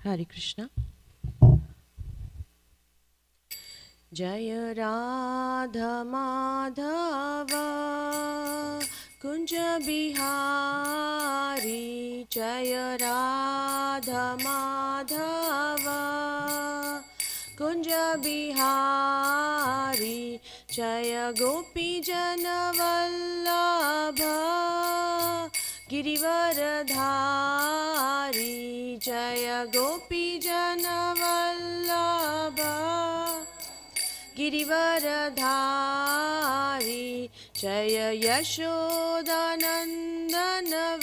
हरे कृष्णा। जय राधा माधव कुंज बिहारी, जय राधा माधव कुंज बिहारी, जय गोपी जन वल्लभ गिरिवरधारी, जय गोपी जन वल्लभ गिरिवरधारी, जय यशोदानंदन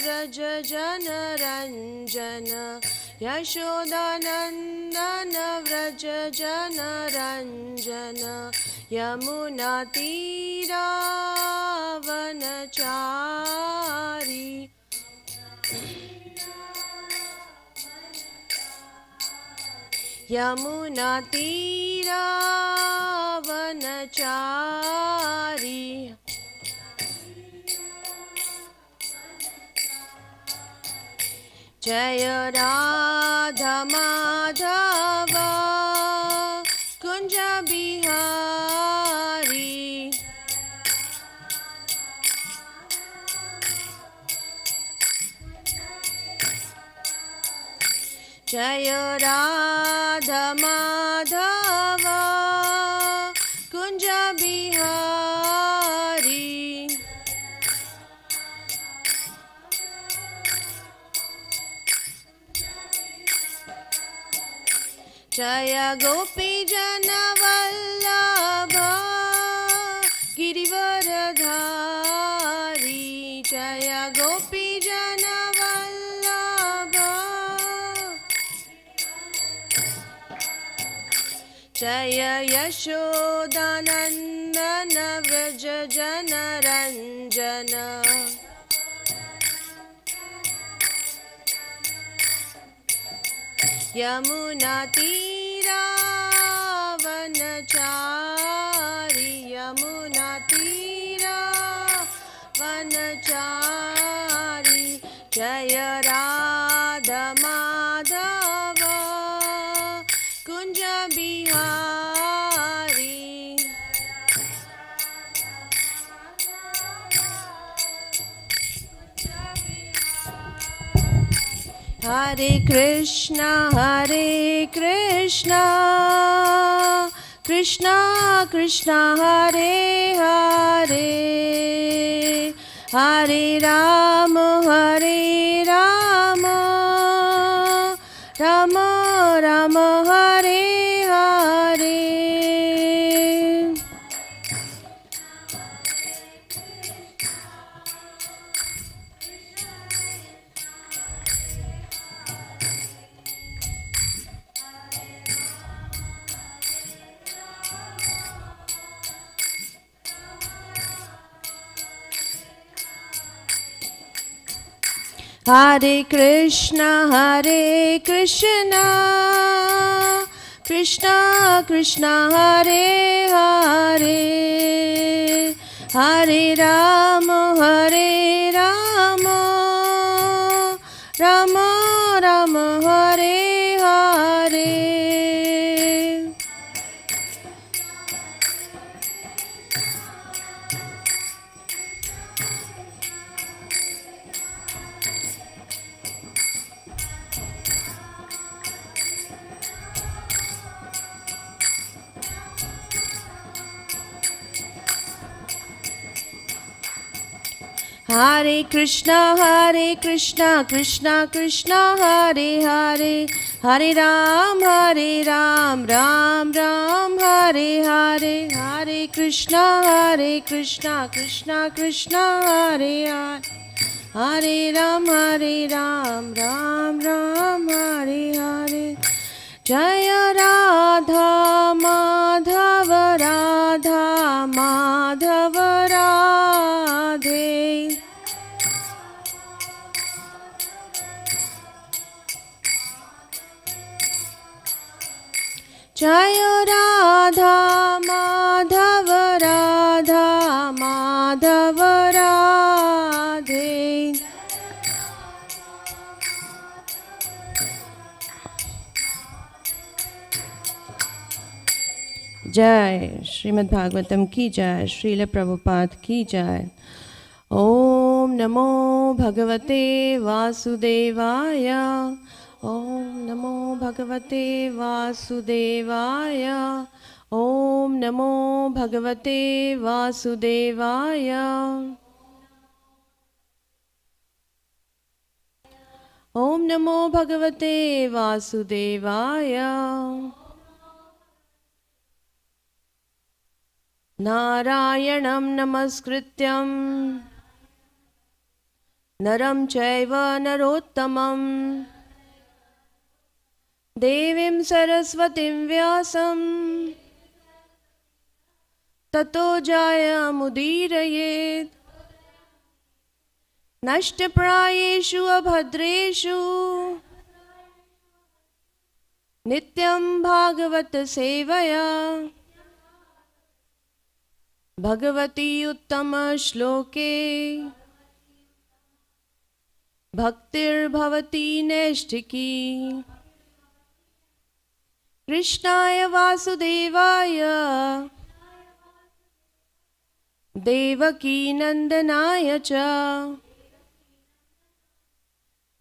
व्रज जनरंजन, यशोदानंदन व्रज जनरंजन, यमुना तीरावनचारी, यमुना तीरावनचारी, जय राधा माधव कुंज बिहारी, जय राधा माधव कुंज बिहारी, जय गोपी जन वल्लभ गिरिवरधारी, जय गोपी जन वल्लभ, जय यशोदानंदन व्रज जनरंजन, यमुना तीरावनचारी, यमुना तीरावनचारी, जय राधा माधव कुंज बिहारी, हरे कृष्णा कृष्णा कृष्णा हरे हरे, हरे राम राम राम हरे हरे, हरे कृष्णा कृष्णा कृष्णा हरे हरे, हरे राम राम राम हरे हरे, हरे कृष्णा कृष्णा कृष्णा हरे हरे, हरे राम राम राम हरे हरे, हरे कृष्णा कृष्णा कृष्णा हरे हरे, हरे राम राम राम हरे हरे, जय राधा माधव राधे, जय राधा माधव राधे, जय श्रीमद् भागवतम की जय, श्रील प्रभुपाद की जय। ओम नमो भगवते वासुदेवाय। ओम नमो भगवते वासुदेवाय। ओम नमो भगवते वासुदेवाय। ओम नमो भगवते वासुदेवाय। नारायणं नमस्कृत्यं नरं चैव नरोत्तमं देवीं सरस्वतीं व्यासं ततो जयमुदीरयेत्। नष्टप्रायेषु अभद्रेषु नित्यं भागवत सेवया भगवती उत्तम श्लोके भक्तिर्भवती नैष्ठिकी। कृष्णाय वासुदेवाय देवकी नंदनाय च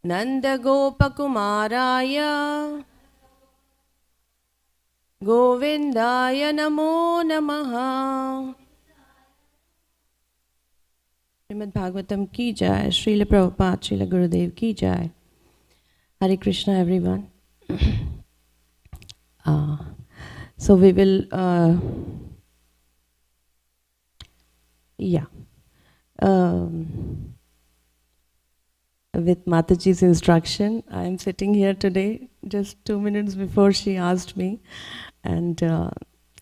नंदगोपकुमाराय गोविंदाय नमो नमः। श्रीमद् भागवतम की जय, श्रील प्रभुपाद श्रील गुरुदेव की जय। Hare Krishna everyone. So we will with Mataji's instruction, I am sitting here today just 2 minutes before she asked me, and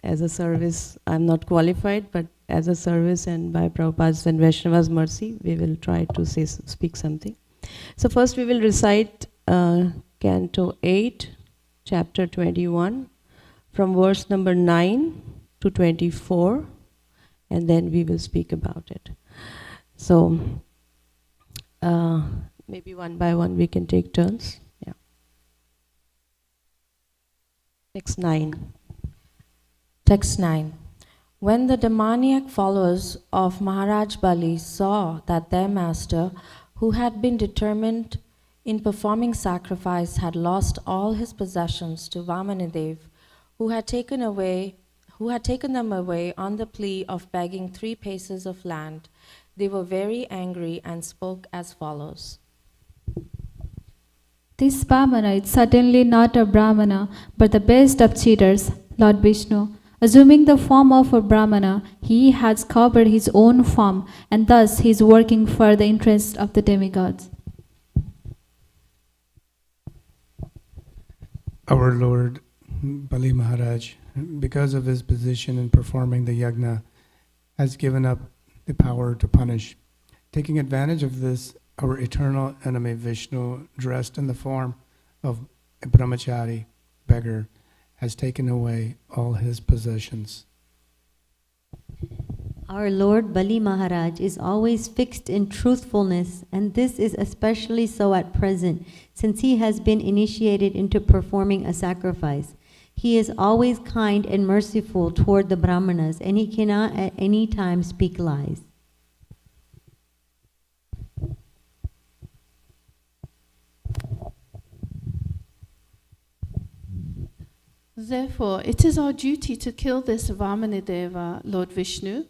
as a service, I am not qualified, but as a service and by Prabhupada's and Vaishnava's mercy, we will try to speak something. So first we will recite Canto 8, Chapter 21, from verse number 9 to 24, and then we will speak about it. So maybe one by one we can take turns. Yeah. Text 9. Text 9. When the demoniac followers of Maharaj Bali saw that their master, who had been determined in performing sacrifice, had lost all his possessions to Vamanadev, who had taken them away on the plea of begging 3 paces of land, they were very angry and spoke as follows. This Vamana is certainly not a Brahmana, but the best of cheaters, Lord Vishnu. Assuming the form of a Brahmana, he has covered his own form, and thus he is working for the interest of the demigods. Our Lord Bali Maharaj, because of his position in performing the yajna, has given up the power to punish. Taking advantage of this, our eternal enemy Vishnu, dressed in the form of a brahmachari, beggar, has taken away all his possessions. Our Lord Bali Maharaj is always fixed in truthfulness, and this is especially so at present, since he has been initiated into performing a sacrifice. He is always kind and merciful toward the Brahmanas, and he cannot at any time speak lies. Therefore, it is our duty to kill this Vamanadeva, Lord Vishnu.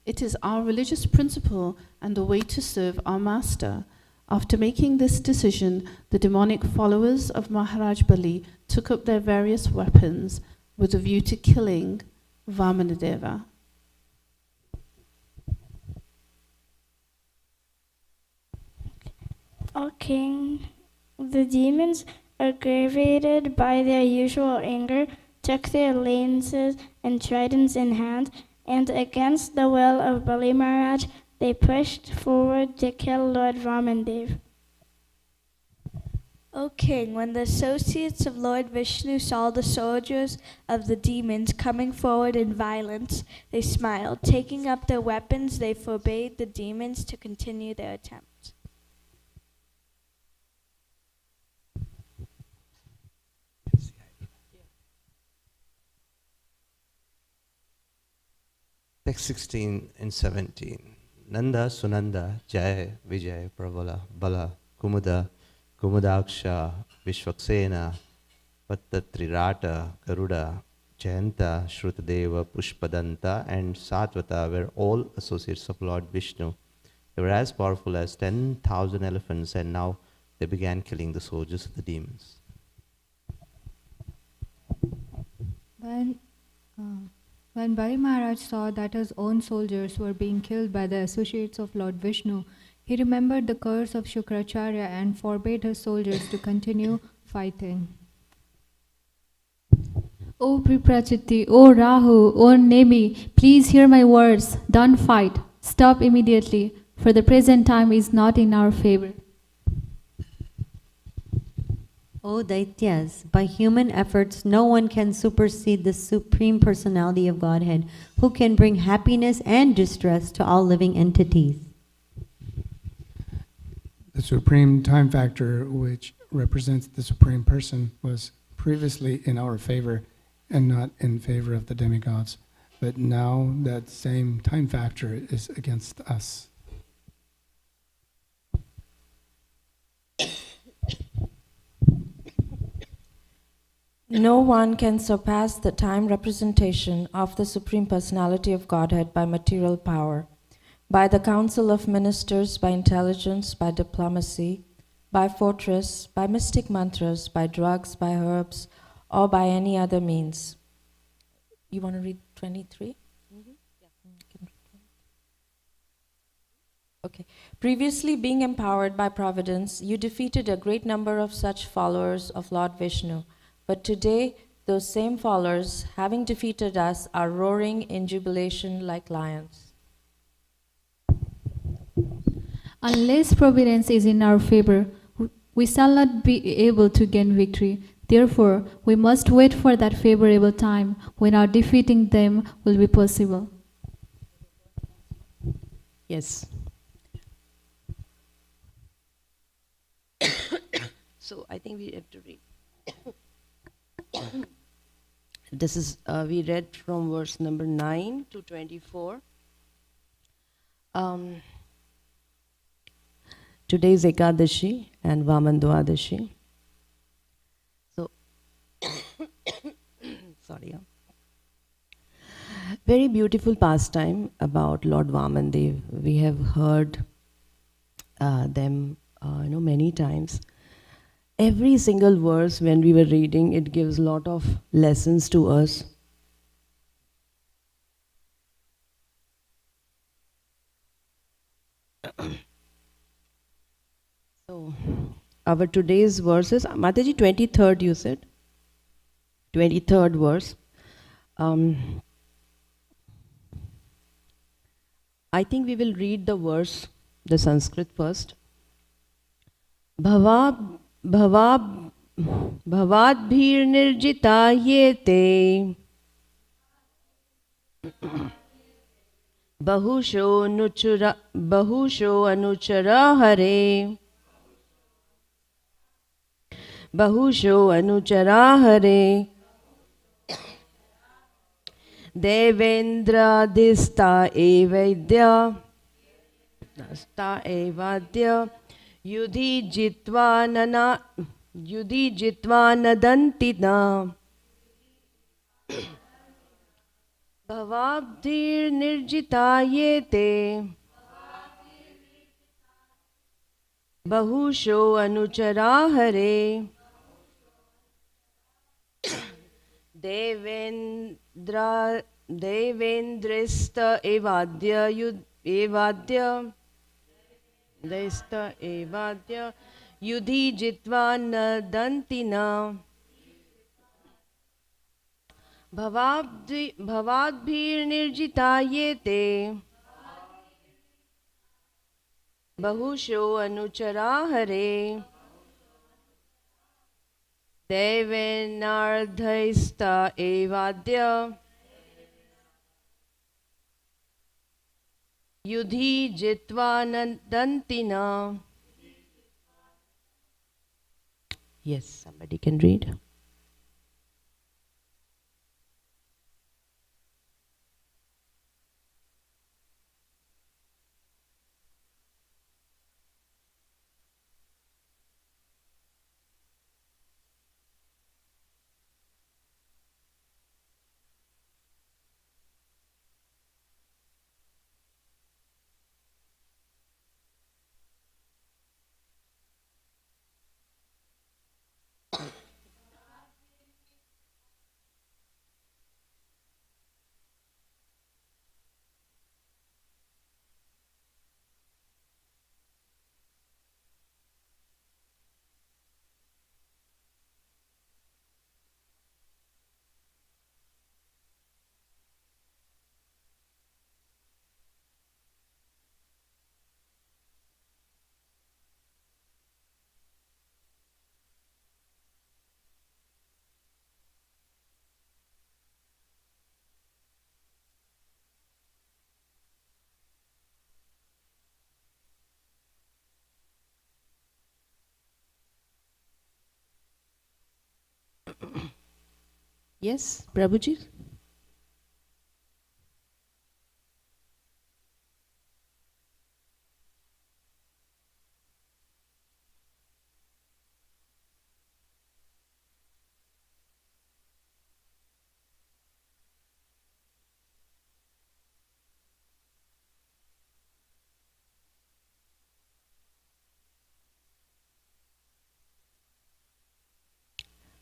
It is our religious principle and the way to serve our master. After making this decision, the demonic followers of Maharaj Bali took up their various weapons with a view to killing Vamanadeva. O king, the demons, aggravated by their usual anger, took their lances and tridents in hand, and against the will of Bali Maharaj, they pushed forward to kill Lord Vamandev. O king, when the associates of Lord Vishnu saw the soldiers of the demons coming forward in violence, they smiled. Taking up their weapons, they forbade the demons to continue their attempts. Text 16 and 17. Nanda Sunanda Jai Vijay Pravala Bala Kumuda Kumudaksha Vishwaksena Pattatrirata Garuda Jayanta Shrutadeva Pushpadanta and Satvata were all associates of Lord Vishnu. They were as powerful as 10,000 elephants, and now they began killing the soldiers of the demons. When Bali Maharaj saw that his own soldiers were being killed by the associates of Lord Vishnu, he remembered the curse of Shukracharya and forbade his soldiers to continue fighting. O Priprachiti, O Rahu, O Nemi, please hear my words. Don't fight. Stop immediately, for the present time is not in our favor. O Daityas, by human efforts, no one can supersede the Supreme Personality of Godhead, who can bring happiness and distress to all living entities. The supreme time factor, which represents the Supreme Person, was previously in our favor and not in favor of the demigods. But now that same time factor is against us. No one can surpass the time representation of the Supreme Personality of Godhead by material power, by the council of ministers, by intelligence, by diplomacy, by fortress, by mystic mantras, by drugs, by herbs, or by any other means. You want to read 23? Okay. Previously, being empowered by providence, you defeated a great number of such followers of Lord Vishnu. But today, those same followers, having defeated us, are roaring in jubilation like lions. Unless providence is in our favor, we shall not be able to gain victory. Therefore, we must wait for that favorable time when our defeating them will be possible. Yes. So I think we have to read. This is, we read from verse number 9 to 24. Today is Ekadashi and Vaman Dwadashi. So, sorry. Very beautiful pastime about Lord Vaman Dev. We have heard them many times. Every single verse when we were reading, it gives a lot of lessons to us. So, our today's verses, Mataji, 23rd you said? 23rd verse. I think we will read the verse, the Sanskrit first. Bhavadbhirnirjita yete bahusho anuchara hare devendradista evadya Yudhi jitva nadantina Bhavabdhir nirjitayete Bahusho anuchara hare Devendrista evadya Desta evadya Yudhi jitva nadantina Bhavadbhir nirjitayete Bahusho anuchara hare Devenardhaista evadya Yudhi jitva nadantina. Yes, somebody can read. Yes, Prabhuji?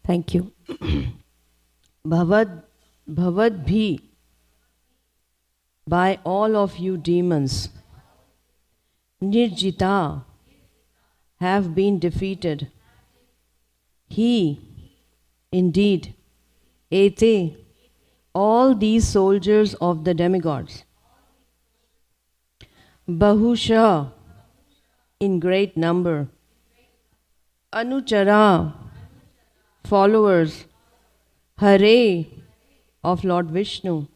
Thank you. Bhavad bhi, by all of you demons, Nirjita, have been defeated. He, indeed, Ete, all these soldiers of the demigods, Bahusha, in great number, Anuchara, followers, Hare, of Lord Vishnu,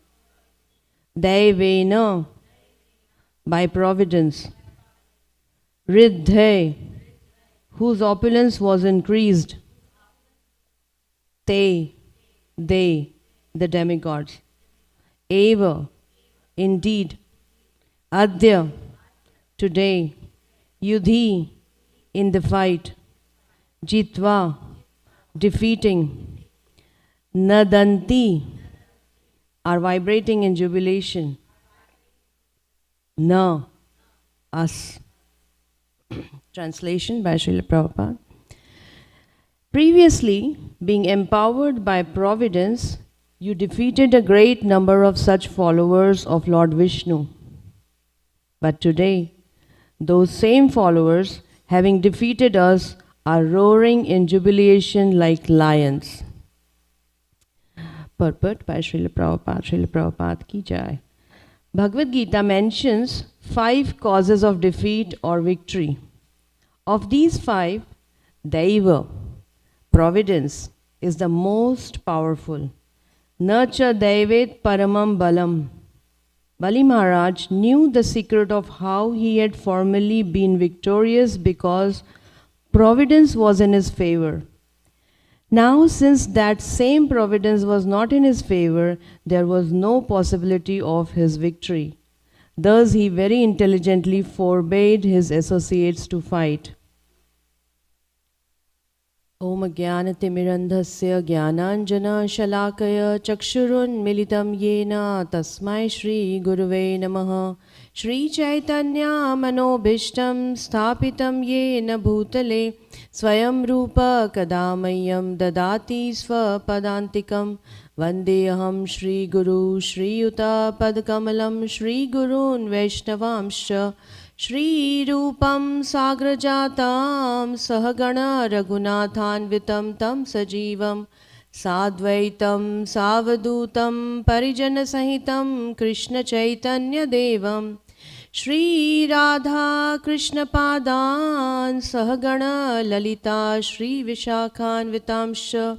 Daivena, by providence, Riddhe, whose opulence was increased, Te, they, the demigods, Eva, indeed, Adya, today, Yudhi, in the fight, Jitva, defeating, Nadanti, are vibrating in jubilation, Na, us. Translation by Srila Prabhupada. Previously, being empowered by providence, you defeated a great number of such followers of Lord Vishnu. But today, those same followers, having defeated us, are roaring in jubilation like lions. Purport by Srila Prabhupada ki jai. Bhagavad Gita mentions 5 causes of defeat or victory. Of these 5, Daiva, providence, is the most powerful. Nacha Daivet Paramam Balam. Bali Maharaj knew the secret of how he had formerly been victorious because providence was in his favor. Now, since that same providence was not in his favor, there was no possibility of his victory. Thus, he very intelligently forbade his associates to fight. Om Jnanatimirandhasya Jnananjana Shalakaya Chakshurun Militam Yena Tasmai Shri Guruve Namaha Shri Chaitanya Manobhishtam Sthapitam Yena Bhutale Swayam Rupa Kadamayam Dadati Swapadantikam Vandeham Shri Guru Shri Yuta Padkamalam Shri Gurun Vaishnavamscha Shri Rupam Sagrajatam Sahagana Raghunathanvitam Tam Sajivam Sadvaitam Savadutam Parijana Sahitam Krishna Chaitanya Devam Shri Radha Krishna Padan Sahagana Lalita Shri Vishakhanvitamsha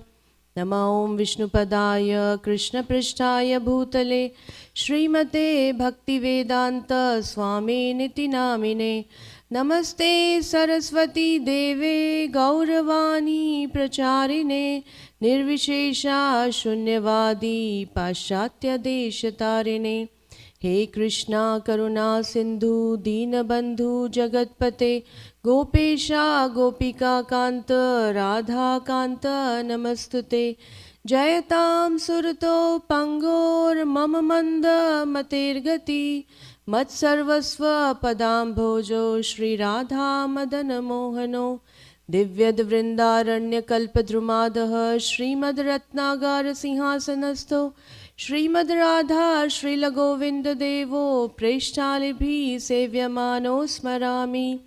Nama Om Vishnupadaya Krishna Prishtaya Bhutale Srimate Bhaktivedanta Swami Niti Namine Namaste Saraswati Deve Gauravani Pracharine Nirvishesha Shunyavadi Paschatya Deshatarine He Krishna Karuna Sindhu Deenabandhu Jagatpate Gopesha Gopika Kanta Radha Kanta Namastute Jayatam Surato Pangor Mama Manda Matergati Mat Sarvasva Padam Bhojo Shri Radha Madana Mohano Divyad Vrindaranya Kalpadrumadaha Srimad Ratnagar Sinhasanasto Srimad Radha Srila Govinda Devo Preshtalibhi Sevyamano Smarami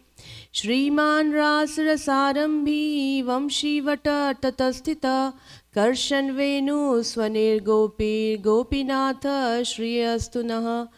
Shriman Rasarasarambhi Vamshi Vata Tatastita Karshan Venu Swanir Gopi Gopinatha Shri Astunaha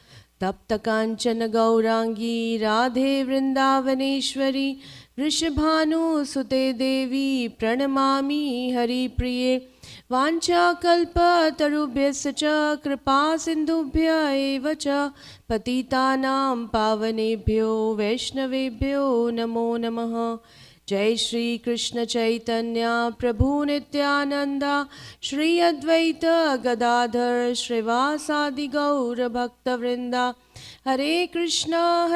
Tapta Kanchana Gaurangi Radhe Vrindavaneshwari Vrishabhanu Sute Devi Pranamami Hari Priye Vancha kalpa tarubhyasya cha kripa sindhubhya eva cha patitanam pavanebhyo vaishnavebhyo namo namaha Jai Shri Krishna Chaitanya Prabhu Nityananda Shri Advaita Gadadhar Shrivasadi Gaura Bhakta Vrinda Hare Krishna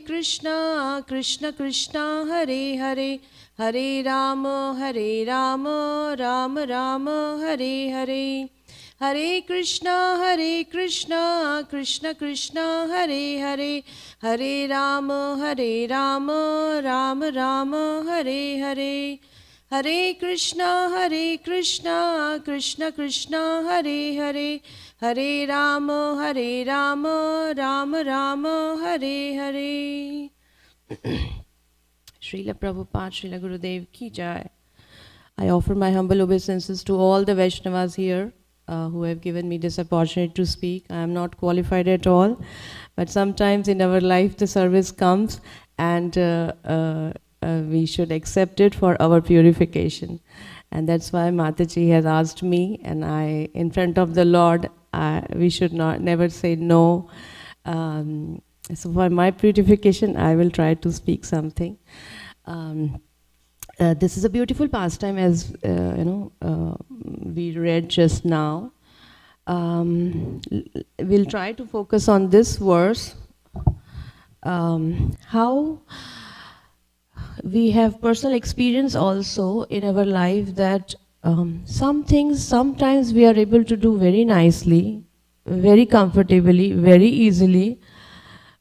Krishna Krishna Hare Hare Hare Rama Rama Rama Hare Hare Hare Krishna Krishna Krishna Hare Hare Hare Rama Rama Rama Hare Hare Hare Krishna Krishna Krishna Hare Hare Hare Rama Rama Rama Hare Hare. Srila Prabhupada, Srila Gurudev Ki Jai. I offer my humble obeisances to all the Vaishnavas here who have given me this opportunity to speak. I am not qualified at all, but sometimes in our life the service comes and we should accept it for our purification. And that's why Mataji has asked me, and I, in front of the Lord, we should never say no. So for my purification, I will try to speak something. This is a beautiful pastime, as we read just now. We'll try to focus on this verse. How we have personal experience also in our life that some things sometimes we are able to do very nicely, very comfortably, very easily.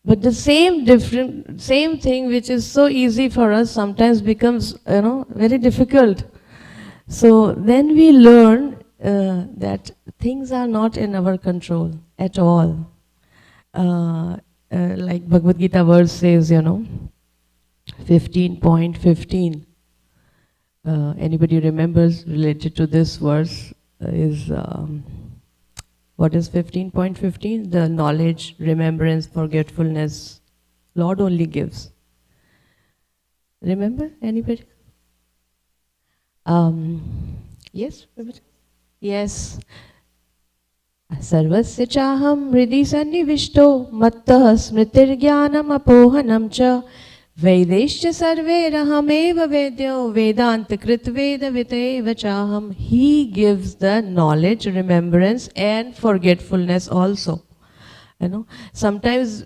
But the same thing which is so easy for us sometimes becomes, very difficult. So then we learn that things are not in our control at all. Like Bhagavad Gita verse says, 15.15. Anybody remembers related to this verse is... what is 15.15? The knowledge, remembrance, forgetfulness, Lord only gives. Remember, anybody? Yes? Yes. Sarvasya chaham hridhi sannivishto mattah smritir jnanam apohanam cha Vedescha sarverahameva vedyo vedanta kritveda viteva chaham. He gives the knowledge, remembrance and forgetfulness also. Sometimes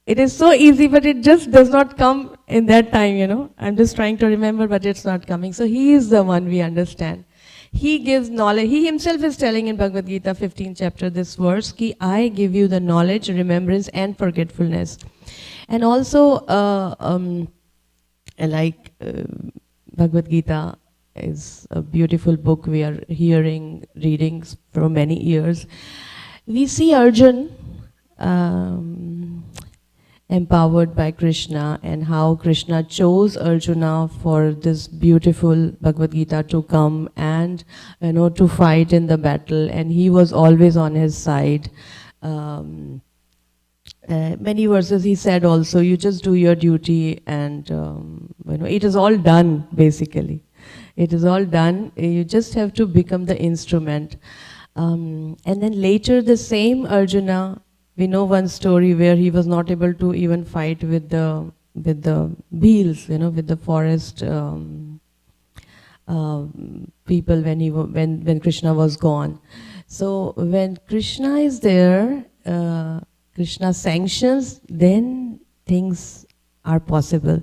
it is so easy, but it just does not come in that time, I'm just trying to remember, but it's not coming. So he is the one we understand. He gives knowledge. He himself is telling in Bhagavad Gita 15th chapter this verse, ki I give you the knowledge, remembrance and forgetfulness. And also, Bhagavad Gita is a beautiful book we are hearing, reading for many years. We see Arjun empowered by Krishna and how Krishna chose Arjuna for this beautiful Bhagavad Gita to come and, to fight in the battle. And he was always on his side. Many verses he said also, you just do your duty and it is all done basically. It is all done. You just have to become the instrument. And then later the same Arjuna, we know one story where he was not able to even fight with the beels, with the forest people when Krishna was gone. So when Krishna is there, Krishna sanctions, then things are possible.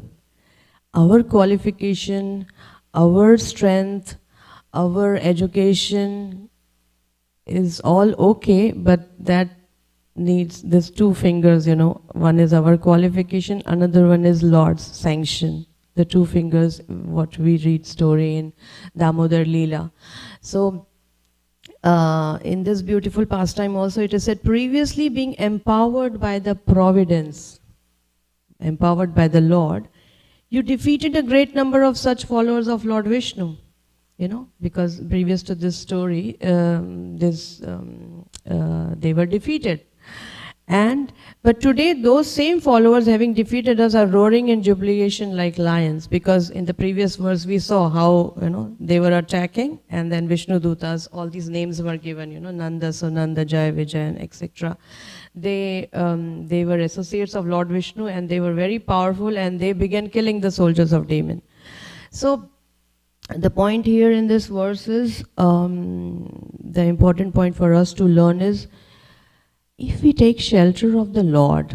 Our qualification, our strength, our education is all okay, but that needs these two fingers, One is our qualification, another one is Lord's sanction. The two fingers, what we read story in Damodar Leela. So, in this beautiful pastime also it is said, previously being empowered by the providence, empowered by the Lord, you defeated a great number of such followers of Lord Vishnu, because previous to this story, they were defeated. But today, those same followers having defeated us are roaring in jubilation like lions, because in the previous verse we saw how, they were attacking, and then Vishnu Dutas, all these names were given, Nanda, Sunanda, Jai, Vijay, etc. They were associates of Lord Vishnu, and they were very powerful, and they began killing the soldiers of demon. So the point here in this verse is, the important point for us to learn is, if we take shelter of the Lord,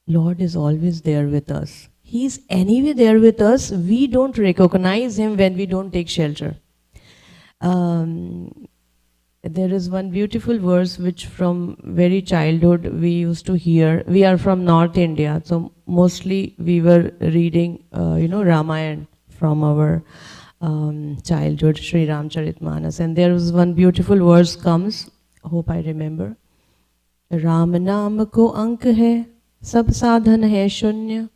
Lord is always there with us. He is anyway there with us. We don't recognize Him when we don't take shelter. There is one beautiful verse which from very childhood we used to hear. We are from North India, so mostly we were reading, Ramayana from our childhood, Sri Ramcharitmanas. And there was one beautiful verse comes, hope I remember. Ram नाम को अंक है, सब साधन है शून्य,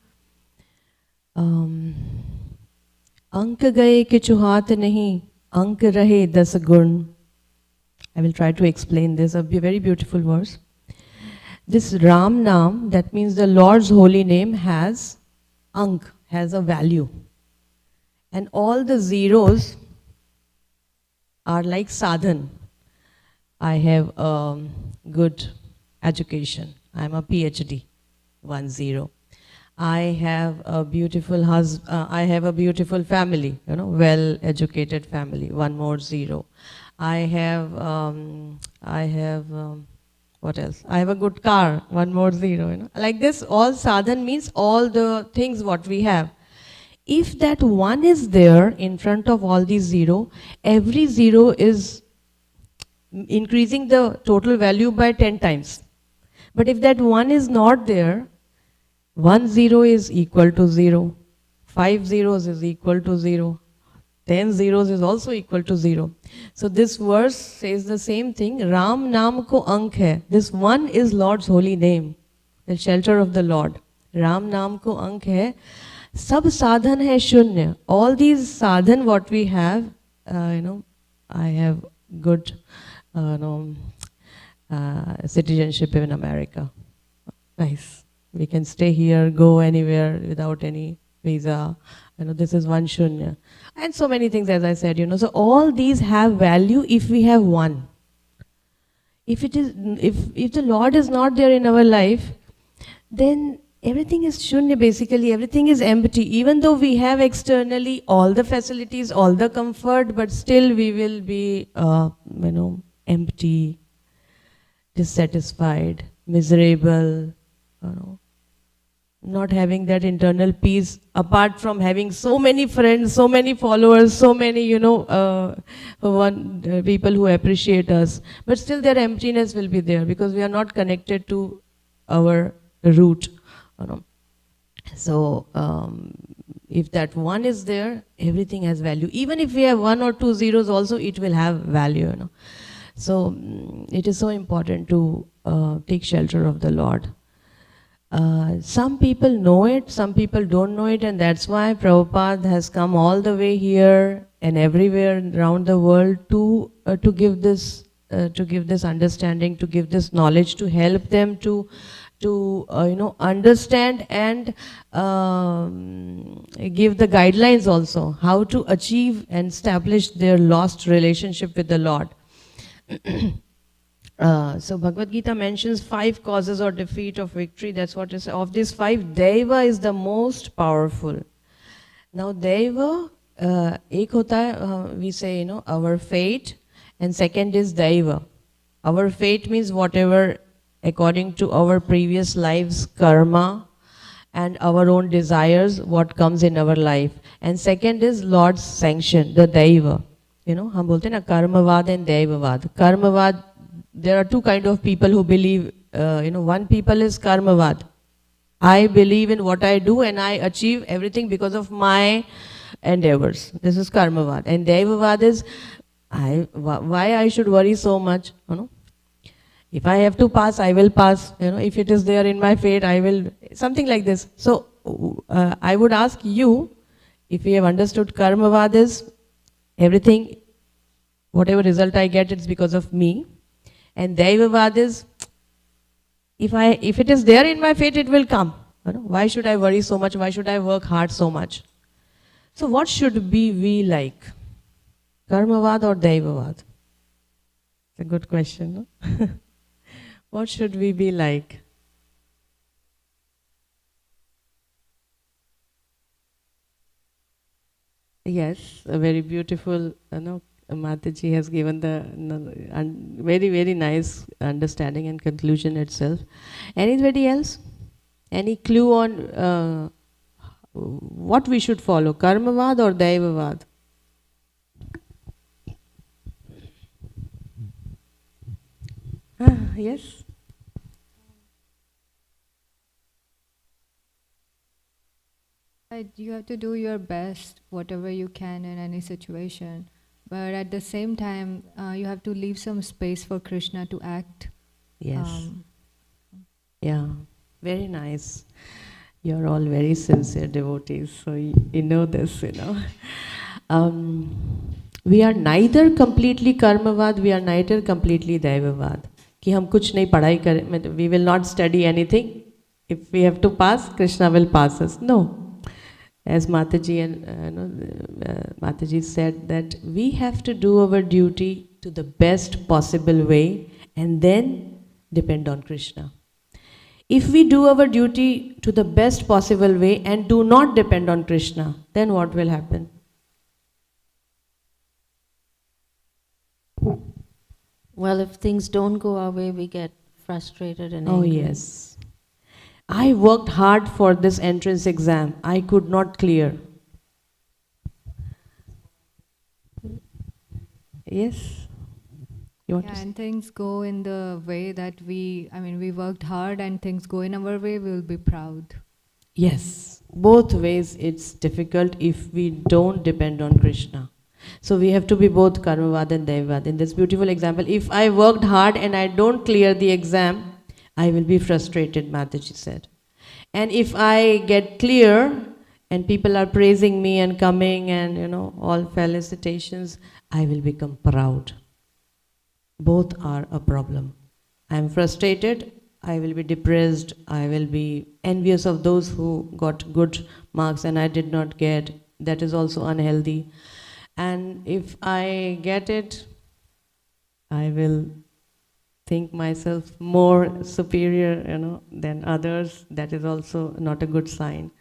अंक गए किछु हाथ नहीं, अंक रहे 10 गुण. I will try to explain this, a very beautiful verse. This Ram Naam, that means the Lord's holy name, has ank, has a value. And all the zeros are like sadhan. I have a good education. I'm a PhD, 10. I have a beautiful I have a beautiful family, well-educated family, 1 more 0. I have what else? I have a good car, 1 more 0. Like this, all sadhan means all the things what we have. If that 1 is there in front of all these 0, every 0 is increasing the total value by 10 times. But if that 1 is not there, 1 0 is equal to 0, 5 zeros is equal to 0, 10 zeros is also equal to 0. So this verse says the same thing. Ram Naam ko ank hai. This 1 is Lord's holy name, the shelter of the Lord. Ram Naam ko ank hai. Sab sadhan hai shunya. All these sadhan what we have, I have good citizenship in America. Nice. We can stay here, go anywhere without any visa. This is 1 shunya. And so many things, as I said, So all these have value if we have 1. If the Lord is not there in our life, then everything is shunya basically. Everything is empty. Even though we have externally all the facilities, all the comfort, but still we will be, empty, dissatisfied, miserable, not having that internal peace, apart from having so many friends, so many followers, so many, people who appreciate us. But still their emptiness will be there because we are not connected to our root. So if that 1 is there, everything has value. Even if we have 1 or 2 zeros also, it will have value. So it is so important to take shelter of the Lord. Some people know it, some people don't know it, and that's why Prabhupada has come all the way here and everywhere around the world to give this understanding, to give this knowledge, to help them to understand and give the guidelines also how to achieve and establish their lost relationship with the Lord. So Bhagavad Gita mentions 5 causes or defeat of victory. That's what is of these 5. Deva is the most powerful. Now Deva, ek hota hai, we say our fate, and second is Deva. Our fate means whatever according to our previous lives karma and our own desires, what comes in our life. And second is Lord's sanction, the Deva. हम बोलते हैं ना कर्मवाद and Devavad. Karmavad, there are 2 kind of people who believe, one people is karmavad. I believe in what I do and I achieve everything because of my endeavors. This is karmavad. And Devavad is, why I should worry so much? If I have to pass, I will pass. If it is there in my fate, I will, something like this. So I would ask you, if you have understood karmavad is, everything, whatever result I get, it's because of me. And Devavad is, If it is there in my fate, it will come. You know, why should I worry so much? Why should I work hard so much? So what should be we like? Karmavad or Daivavad? It's a good question, no? What should we be like? Yes, a very beautiful, Mataji has given the very, very nice understanding and conclusion itself. Anybody else? Any clue on what we should follow, Karmavad or Daivavad? Yes? You have to do your best, whatever you can in any situation. But at the same time, you have to leave some space for Krishna to act. Yes. Yeah, very nice. You're all very sincere devotees, so you know this, you know. We are neither completely Karmavad, we are neither completely Daivavad. कि हम कुछ नहीं पढ़ाई करें, we will not study anything. If we have to pass, Krishna will pass us. No. As Mataji and Mataji said that we have to do our duty to the best possible way and then depend on Krishna. If we do our duty to the best possible way and do not depend on Krishna, then what will happen? Well, if things don't go our way, we get frustrated and Oh angry. yes. I worked hard for this entrance exam. I could not clear. Yes? You want Yeah, to say? and things go in the way that we worked hard and things go in our way, we will be proud. Yes. Both ways it's difficult if we don't depend on Krishna. So we have to be both Karmavad and Daivavad. In this beautiful example, if I worked hard and I don't clear the exam, I will be frustrated, Mataji said. And if I get clear and people are praising me and coming and all felicitations, I will become proud. Both are a problem. I am frustrated, I will be depressed, I will be envious of those who got good marks and I did not get. That is also unhealthy. And if I get it, I will think myself more superior, than others. That is also not a good sign.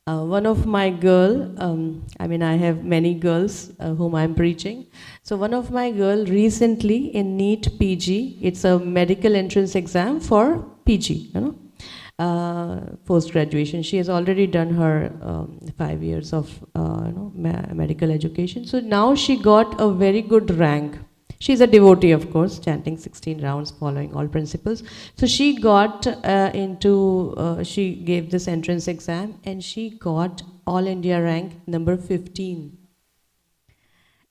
One of my I have many girls whom I'm preaching. So one of my girl recently in NEET PG, it's a medical entrance exam for PG, post-graduation. She has already done her 5 years of medical education. So now she got a very good rank. She's a devotee, of course, chanting 16 rounds, following all principles. So she got she gave this entrance exam and she got All India rank number 15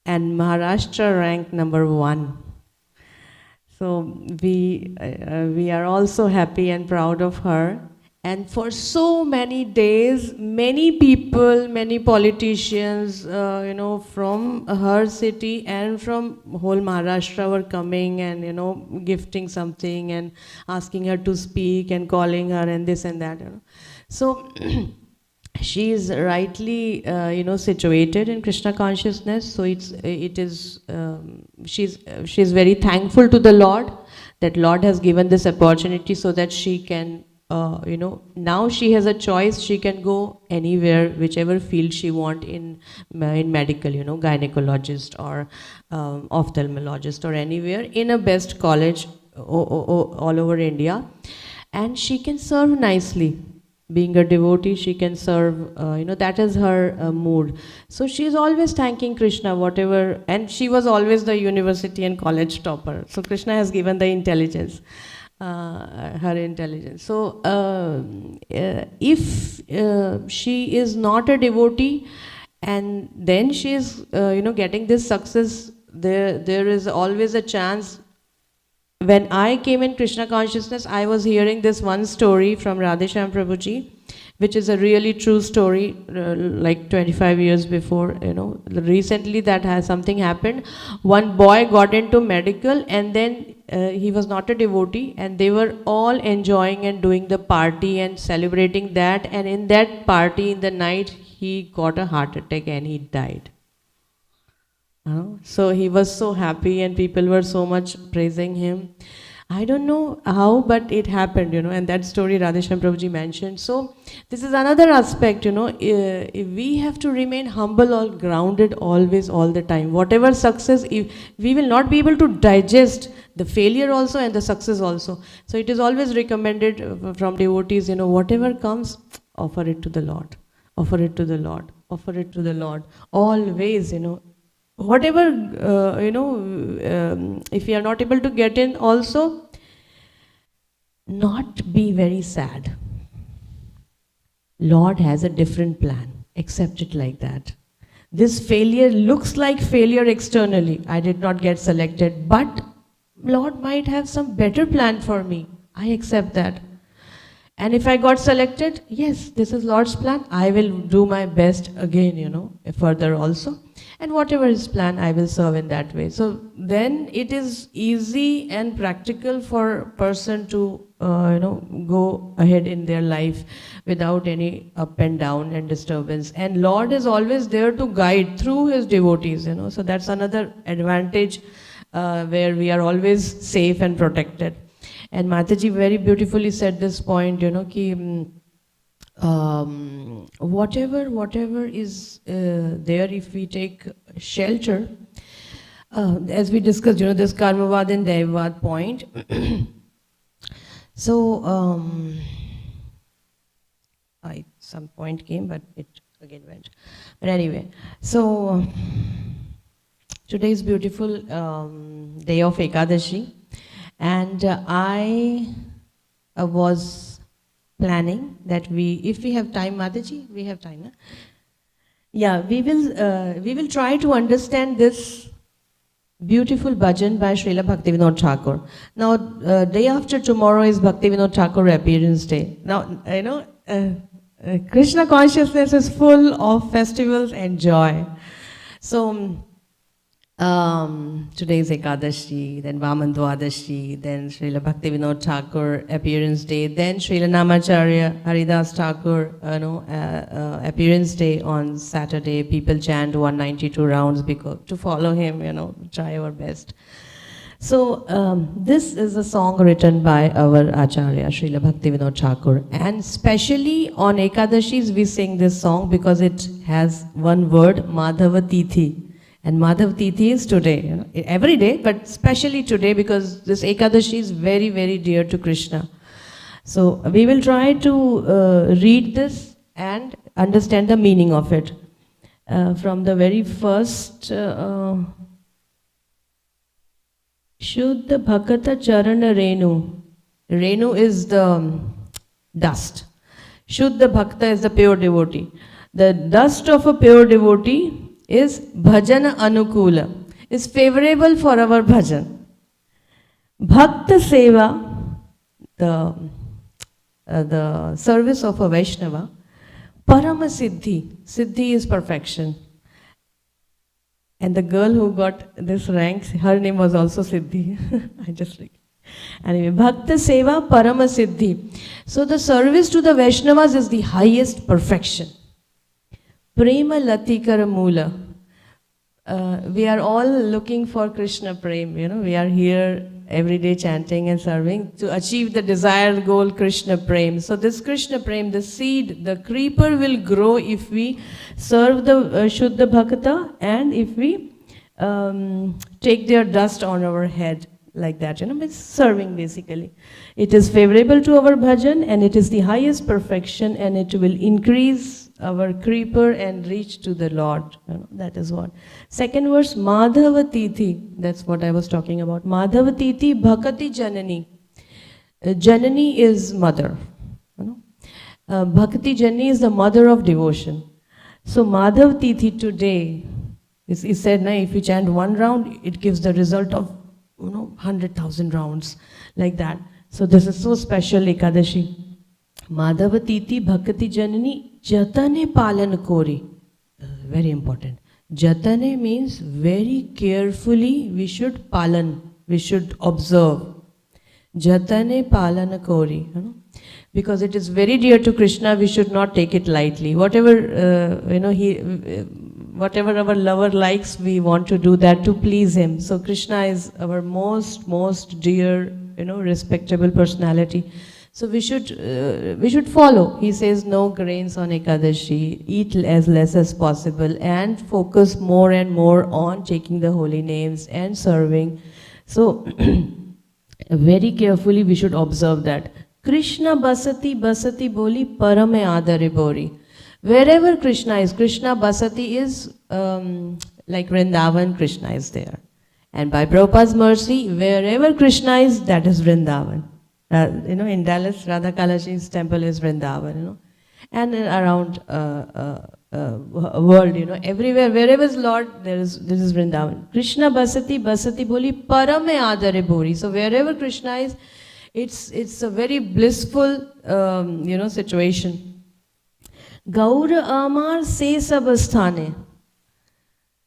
and Maharashtra rank number 1. So we are also happy and proud of her. And for so many days, many people, many politicians, from her city and from whole Maharashtra were coming and, gifting something and asking her to speak and calling her and this and that. So she is rightly, situated in Krishna consciousness. So she's very thankful to the Lord that Lord has given this opportunity so that she can. Now she has a choice. She can go anywhere, whichever field she want in medical, gynecologist or ophthalmologist or anywhere in a best college all over India, and she can serve nicely. Being a devotee, she can serve. That is her mood. So she is always thanking Krishna, whatever, and she was always the university and college topper. So Krishna has given the intelligence. Her intelligence. So if she is not a devotee and then she is getting this success, there is always a chance. When I came in Krishna consciousness, I was hearing this one story from Radheshyam Prabhuji, which is a really true story, like 25 years before, recently that has something happened. One boy got into medical and then he was not a devotee, and they were all enjoying and doing the party and celebrating that, and in that party in the night he got a heart attack and he died. So he was so happy and people were so much praising him. I don't know how, but it happened, and that story Radheshyam Prabhuji mentioned. So this is another aspect, we have to remain humble or grounded always, all the time. Whatever success, if we will not be able to digest the failure also and the success also. So it is always recommended from devotees, whatever comes, offer it to the Lord. Offer it to the Lord. Offer it to the Lord. Always, whatever, if you are not able to get in also, not be very sad. Lord has a different plan. Accept it like that. This failure looks like failure externally. I did not get selected, but Lord might have some better plan for me. I accept that. And if I got selected, yes, this is Lord's plan. I will do my best again, further also. And whatever His plan, I will serve in that way. So then it is easy and practical for a person to, go ahead in their life without any up and down and disturbance. And Lord is always there to guide through His devotees, So that's another advantage where we are always safe and protected. And Mataji very beautifully said this point, whatever is there, if we take shelter, as we discussed, this Karmavad and Daivavad point. So, some point came, but it again went. But anyway, so today is beautiful day of Ekadashi. And I was planning that if we have time, Mataji, we have time, na? Yeah, we will try to understand this beautiful bhajan by Srila Bhaktivinoda Thakur. Now, day after tomorrow is Bhaktivinoda Thakur appearance day. Now, Krishna consciousness is full of festivals and joy. So, today is Ekadashi, then Vaman Dwadashi, then Srila Bhaktivinoda Thakur appearance day, then Srila Namacharya Haridas Thakur appearance day on Saturday. People chant 192 rounds because to follow him, try our best. So this is a song written by our Acharya Srila Bhaktivinoda Thakur, and specially on Ekadashis we sing this song because it has one word, Madhava Tithi. And Madhav Tithi is today, every day, but especially today because this Ekadashi is very, very dear to Krishna. So we will try to read this and understand the meaning of it. From the very first, Shuddha Bhakata Charana Renu. Renu is the dust. Shuddha Bhakta is the pure devotee. The dust of a pure devotee is bhajana anukula, is favorable for our bhajan. Bhakta seva, the service of a Vaishnava, parama siddhi, siddhi is perfection. And the girl who got this rank, her name was also Siddhi. I just like. Anyway, Bhakta seva, parama siddhi. So the service to the Vaishnavas is the highest perfection. Prema Latikara Mula. We are all looking for Krishna Prem, we are here every day chanting and serving to achieve the desired goal, Krishna Prem. So this Krishna Prem, the seed, the creeper will grow if we serve the Shuddha Bhakta and if we take their dust on our head like that, it's serving basically. It is favorable to our bhajan and it is the highest perfection and it will increase our creeper and reach to the Lord. That is what. Second verse, Madhava Tithi. That's what I was talking about. Madhava Tithi Bhakati Janani. Janani is mother. Bhakati Janani is the mother of devotion. So Madhav Tithi today, he said, if you chant one round, it gives the result of 100,000 rounds. Like that. So this is so special, Ekadashi. Madhava Tithi Bhakati Janani Jatane Palan Kori. Very important. Jatane means very carefully we should palan. we should observe. Jatane palana kori, because it is very dear to Krishna, we should not take it lightly. Whatever, whatever our lover likes, we want to do that to please him. So Krishna is our most dear, respectable personality. So we should follow. He says no grains on Ekadashi, eat as less as possible, and focus more and more on taking the holy names and serving. So very carefully we should observe that. Krishna basati basati boli parame adare bori. Wherever Krishna is, Krishna basati is like Vrindavan, Krishna is there. And by Prabhupada's mercy, wherever Krishna is, that is Vrindavan. In Dallas, Radha Kalashi's temple is Vrindavan, and around world, everywhere, wherever is Lord, this is Vrindavan. Krishna basati basati boli parame adare bori. So wherever Krishna is, it's a very blissful, situation. Gaura amar se sab sthane.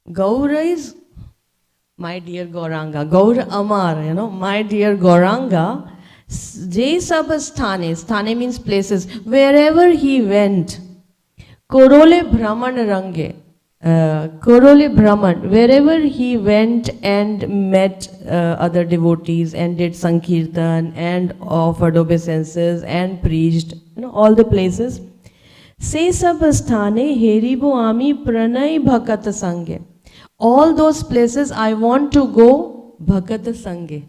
Gaura is my dear Gauranga. Gaura amar, my dear Gauranga. Je sab sthane. Sthane means places. Wherever he went, Korole Brahman Range. Korole Brahman. Wherever he went and met other devotees and did Sankirtan and offered obeisances and preached, all the places. Se sab sthane heribo ami pranay bhakat sange. All those places I want to go bhakat sange,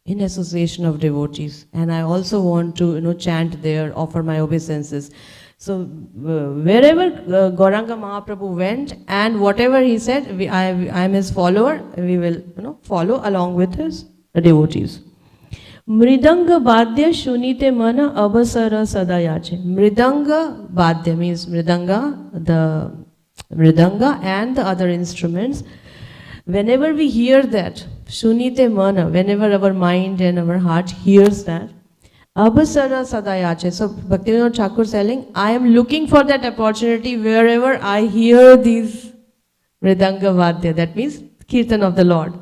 in association of devotees, and I also want to chant there, offer my obeisances. So wherever Gauranga Mahaprabhu went and whatever he said, I am his follower, we will follow along with his devotees. Mridanga Badya Shunite Mana Abasara Sadayache. Mridanga Badya means Mridanga, the Mridanga and the other instruments. Whenever we hear that, Shunite Mana, whenever our mind and our heart hears that, Abasara Sadayache. So Bhaktivinoda Thakur telling, I am looking for that opportunity wherever I hear these Mridanga Vadya. That means Kirtan of the Lord.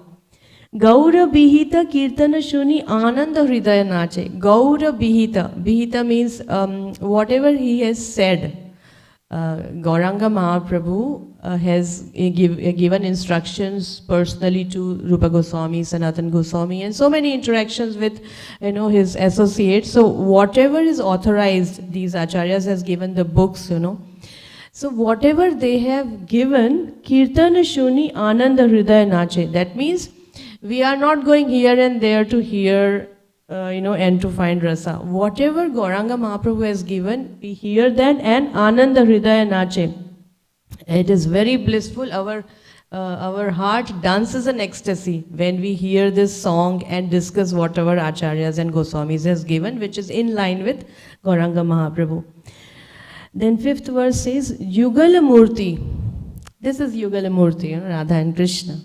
Gaura Bihita Kirtana Shuni Ananda Hridaya Nache. Gaura Bihita. Bihita means whatever he has said. Gauranga Mahaprabhu has given instructions personally to Rupa Goswami, Sanatan Goswami, and so many interactions with his associates. So whatever is authorized, these acharyas has given the books, So whatever they have given, Kirtana Shuni Ananda Hridaya Nache. That means we are not going here and there to hear and to find rasa. Whatever Gauranga Mahaprabhu has given, we hear that and Ananda Hridaya Nache. It is very blissful. Our heart dances in ecstasy when we hear this song and discuss whatever acharyas and Goswamis has given, which is in line with Gauranga Mahaprabhu. Then 5th verse says, Yugala Murti. This is Yugala Murti, Radha and Krishna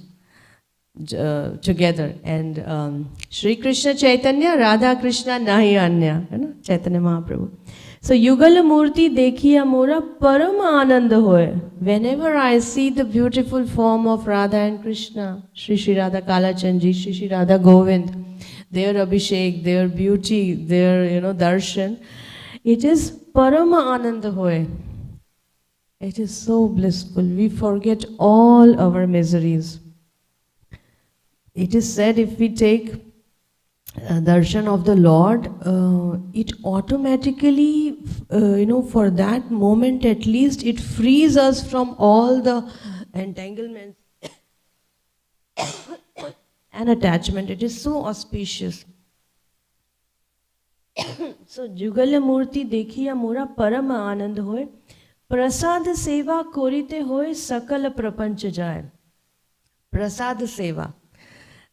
together, and Shri Krishna Chaitanya, Radha Krishna Nahi Anya, Chaitanya Mahaprabhu. So Yugala Murti dekhiya mora parama ananda hoye. Whenever I see the beautiful form of Radha and Krishna, Shri Shri Radha Kalachandji, Shri Shri Radha Govind, their Abhishek, their beauty, their darshan, it is parama ananda hoye. It is so blissful. We forget all our miseries. It is said if we take darshan of the Lord, it automatically, for that moment at least, it frees us from all the entanglements and attachment. It is so auspicious. So, Jugala Murti dekhiya mora parama anand hoye, prasad seva korite hoye sakala prapancha jaya. Prasad seva.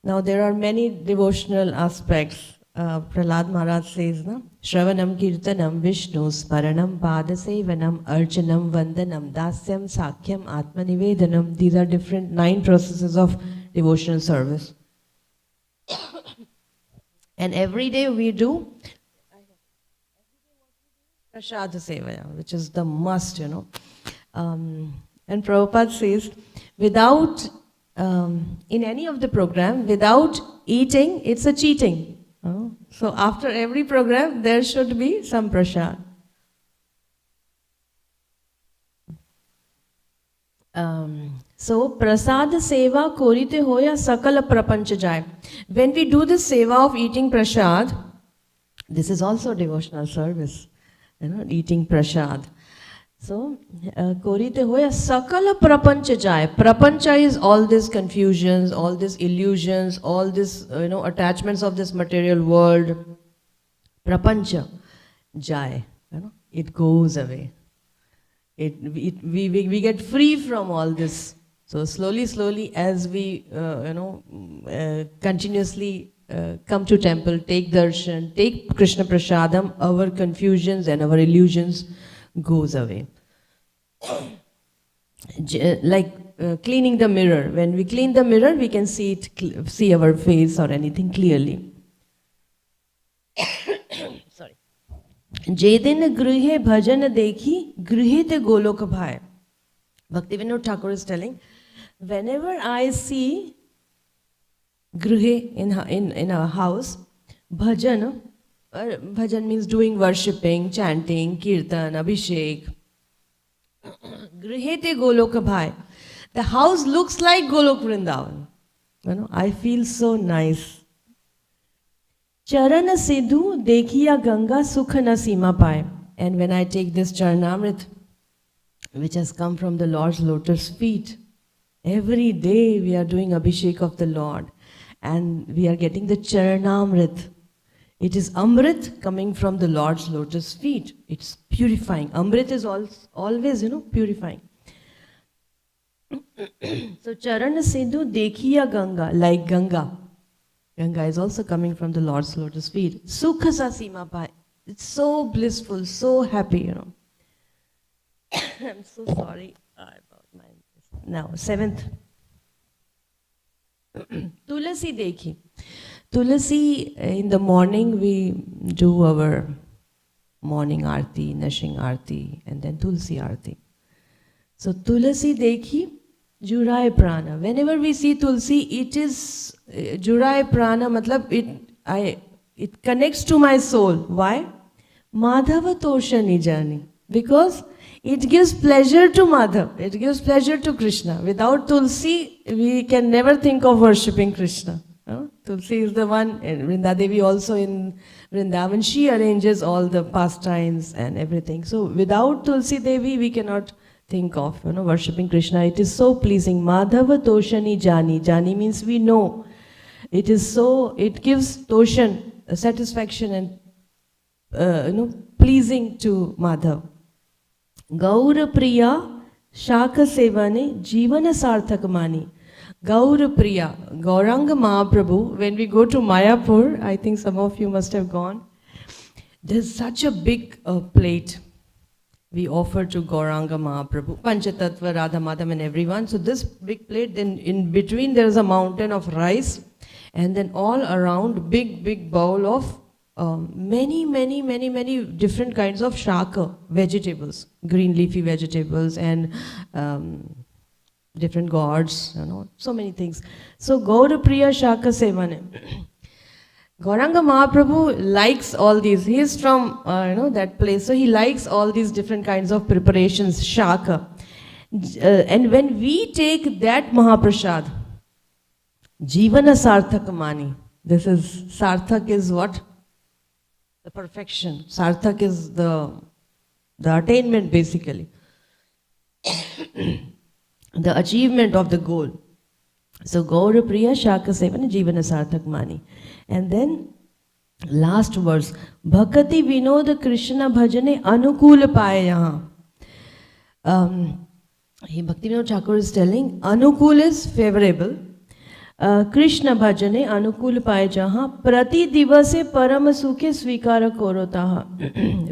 Now there are many devotional aspects. Prahlad Maharaj says, Shravanam Kirtanam Vishnu Smaranam Padasevanam Archanam Vandanam Dasyam Sakyam Atmanivedanam. These are different 9 processes of devotional service. And every day we do Prasad Seva, which is the must, And Prabhupada says, without in any of the program, without eating, it's a cheating. So after every program, there should be some prasad. So prasad seva korite hoya sakala prapancha jai. When we do this seva of eating prasad, this is also devotional service, eating prasad. So, korite hoya sakala prapancha jai. Prapancha is all these confusions, all these illusions, all these attachments of this material world. Prapancha jai, it goes away. We get free from all this. So slowly, as we continuously come to temple, take darshan, take Krishna prasadam, our confusions and our illusions goes away. Like cleaning the mirror. When we clean the mirror, we can see our face or anything clearly. Sorry. Jedin grihe bhajan dekhi, grihe te golok bhai. Bhaktivinoda Thakur is telling, whenever I see grihe in a house, bhajan means doing worshipping, chanting, kirtan, abhishek. Grihete Golok Bhai. The house looks like Golok Vrindavan. I feel so nice. Charana Sidhu Dekhiya Ganga Sukha na Sima Pai. And when I take this Charanamrit, which has come from the Lord's lotus feet, every day we are doing Abhishek of the Lord. And we are getting the Charanamrit. It is Amrit coming from the Lord's lotus feet. It's purifying. Amrit is always, purifying. So, Charana Sidhu Dekhiya Ganga, like Ganga. Ganga is also coming from the Lord's lotus feet. Sukha sa sima pai. It's so blissful, so happy, I'm so sorry about my... Now, 7th. Tulasi Dekhi. Tulasi, in the morning we do our morning arti, Nashing arti, and then Tulsi arti. So Tulasi Dekhi, Jurai Prana. Whenever we see Tulsi, it is Jurai Prana, matlab it connects to my soul. Why? Madhava Tosha Nijani. Because it gives pleasure to Madhav, it gives pleasure to Krishna. Without Tulsi, we can never think of worshipping Krishna. Tulsi is the one, and Vrindadevi also in Vrindavan, she arranges all the pastimes and everything. So without Tulsi Devi, we cannot think of worshipping Krishna. It is so pleasing. Madhava Toshani Jani. Jani means we know. It gives Toshan, satisfaction and pleasing to Madhav. Gaura Priya Shaka Sevane Jivana Sarthak Mani. Gaura Priya, Gauranga Mahaprabhu, when we go to Mayapur, I think some of you must have gone, there's such a big plate we offer to Gauranga Mahaprabhu, Panchatattva, Radha Madham and everyone. So this big plate, then in between there is a mountain of rice, and then all around big bowl of many different kinds of shaka, vegetables, green leafy vegetables and different gods, so many things. So Gaura Priya Shaka Sevane. Gauranga Mahaprabhu likes all these. He is from that place, so he likes all these different kinds of preparations, shaka. And when we take that Mahaprasad, Jivana Sarthak Mani. This is, Sarthak is what? The perfection. Sarthak is the attainment basically. The achievement of the goal. So Gaura Priya Shaka Sevana Jivana Sarthak Mani. And then last verse. Bhakati Vinoda Krishna Bhajane Anukula Paya Yaha. Bhaktivinoda Thakur is telling Anukul is favorable. Krishna Bhajane Anukul Paya Jaha Prati Divase Parama Sukhe Svikara Korotaha.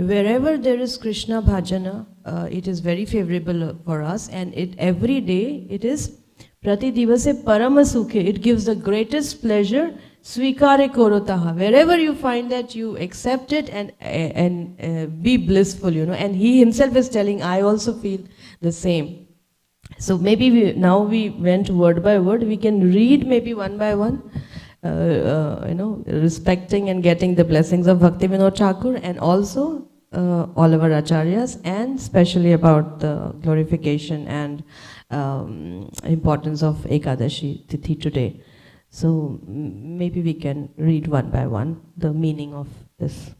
Wherever there is Krishna Bhajana, it is very favorable for us, and every day it is Prati Divase Parama Sukhe. It gives the greatest pleasure. Svikare Korotaha. Wherever you find that, you accept it and be blissful, And he himself is telling, I also feel the same. So maybe now we went word by word. We can read maybe one by one, respecting and getting the blessings of Bhaktivinoda Thakur, and also all our acharyas, and especially about the glorification and importance of Ekadashi Tithi today. So maybe we can read one by one the meaning of this.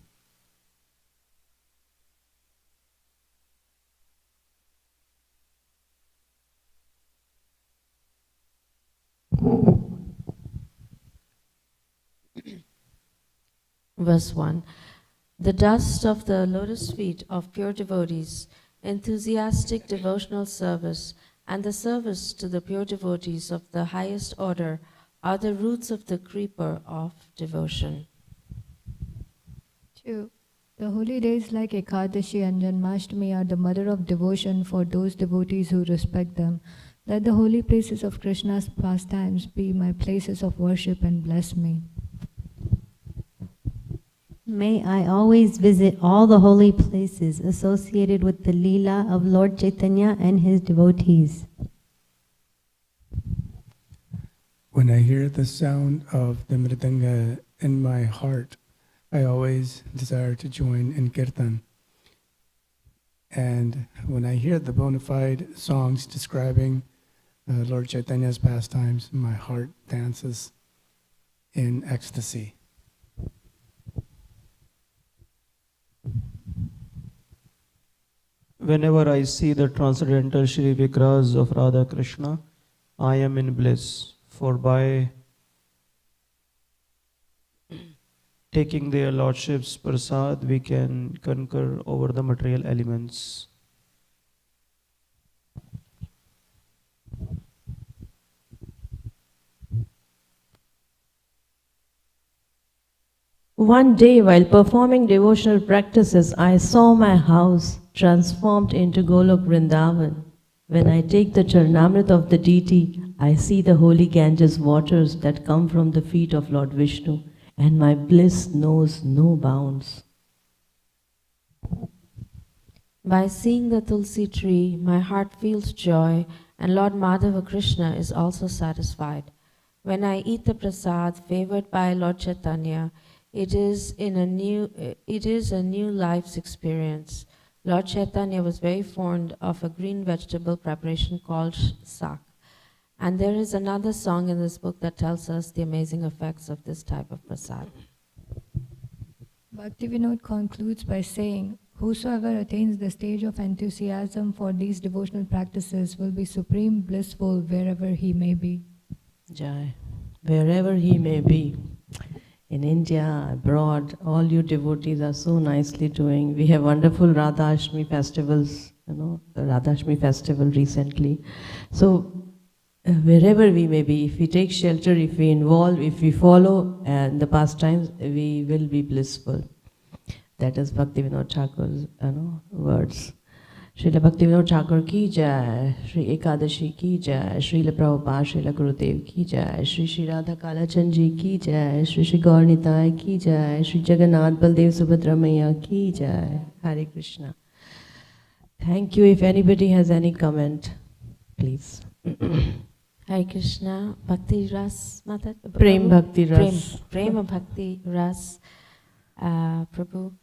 Verse 1. The dust of the lotus feet of pure devotees, enthusiastic devotional service, and the service to the pure devotees of the highest order are the roots of the creeper of devotion. 2. The holy days like Ekadashi and Janmashtami are the mother of devotion for those devotees who respect them. Let the holy places of Krishna's pastimes be my places of worship and bless me. May I always visit all the holy places associated with the Leela of Lord Chaitanya and his devotees. When I hear the sound of the mridanga in my heart, I always desire to join in kirtan. And when I hear the bona fide songs describing Lord Chaitanya's pastimes, my heart dances in ecstasy. Whenever I see the transcendental Shri Vigrahas of Radha Krishna, I am in bliss, for by taking their lordships prasad, we can conquer over the material elements. One day, while performing devotional practices, I saw my house transformed into Golok Vrindavan. When I take the Charnamrit of the deity, I see the holy Ganges waters that come from the feet of Lord Vishnu, and my bliss knows no bounds. By seeing the Tulsi tree, my heart feels joy, and Lord Madhava Krishna is also satisfied. When I eat the prasad favored by Lord Chaitanya, it is a new life's experience. Lord Chaitanya was very fond of a green vegetable preparation called sak. And there is another song in this book that tells us the amazing effects of this type of prasad. Bhaktivinoda concludes by saying, whosoever attains the stage of enthusiasm for these devotional practices will be supreme blissful wherever he may be. Jai. Wherever he may be. In India, abroad, all you devotees are so nicely doing. We have wonderful Radha Ashtami festivals, the Radha Ashtami festival recently. So, wherever we may be, if we take shelter, if we involve, if we follow the pastimes, we will be blissful. That is Bhaktivinoda Thakur's words. Srila Bhaktivinoda Thakur ki jai, Sri Ekadashi ki jai, Srila Prabhupada, Srila Gurudev ki jai, Sri Radha Kalachand ji ki jai, Sri Gaur Nitai ki jai, Sri Jagannath Baldev Subhadra Maiya ki jai. Hare Krishna. Thank you. If anybody has any comment, please. Hare Krishna, Bhakti Ras, Mata? Prem Bhakti Ras. Prema Bhakti Ras. Prabhu,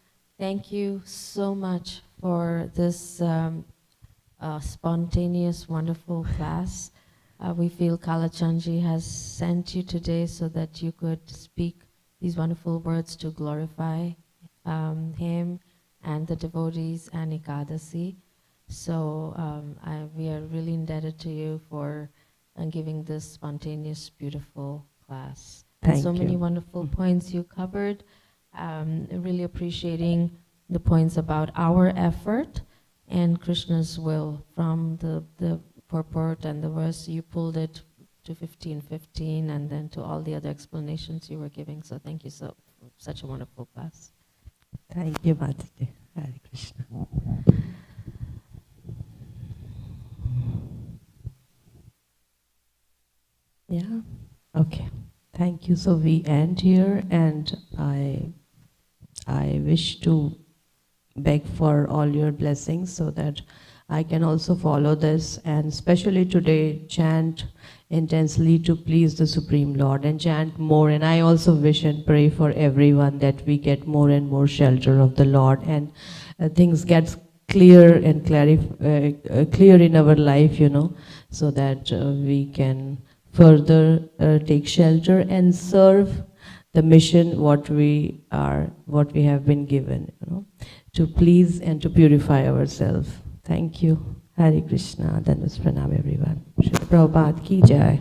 thank you so much for this spontaneous, wonderful class. We feel Kalachandji has sent you today so that you could speak these wonderful words to glorify him and the devotees and Ekadasi. So we are really indebted to you for giving this spontaneous, beautiful class. Thank so you. many wonderful points you covered. Really appreciating the points about our effort and Krishna's will. From the purport and the verse, you pulled it to 15:15, and then to all the other explanations you were giving. So thank you so such a wonderful class. Thank you, Mataji. Hare Krishna. Yeah. Okay. Thank you. So we end here, and I wish to beg for all your blessings so that I can also follow this, and especially today, chant intensely to please the Supreme Lord and chant more. And I also wish and pray for everyone that we get more and more shelter of the Lord, and things get clear and clear in our life, so that we can further take shelter and serve the mission what we have been given, to please and to purify ourselves. Thank you. Hare Krishna. Dandas Pranam, everyone. Shri Prabhupada ki jai.